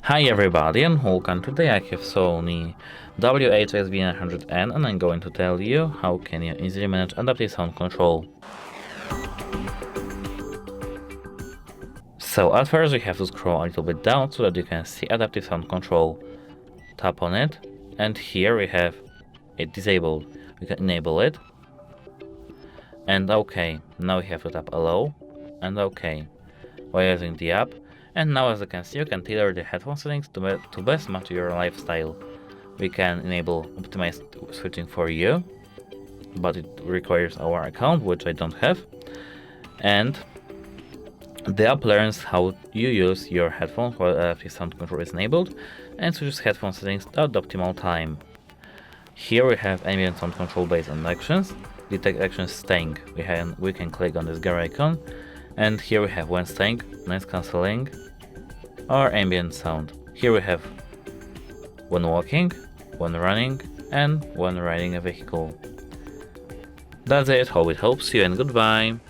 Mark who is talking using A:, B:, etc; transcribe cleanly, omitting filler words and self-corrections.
A: Hi everybody and welcome. Today I have Sony WH-XB900N and I'm going to tell you how can you easily manage adaptive sound control. So at first we have to scroll a little bit down so that you can see adaptive sound control. Tap on it and here we have it disabled. We can enable it and OK. Now we have to tap allow and OK while using the app. And now, as you can see, you can tailor the headphone settings to best match your lifestyle. We can enable optimized switching for you, but it requires our account, which I don't have. And the app learns how you use your headphone while adaptive sound control is enabled and switches headphone settings at the optimal time. Here we have ambient sound control based on actions. Detect actions staying. We can click on this gear icon. And here we have when staying, noise cancelling, or ambient sound. Here we have when walking, when running, and when riding a vehicle. That's it, hope it helps you and goodbye!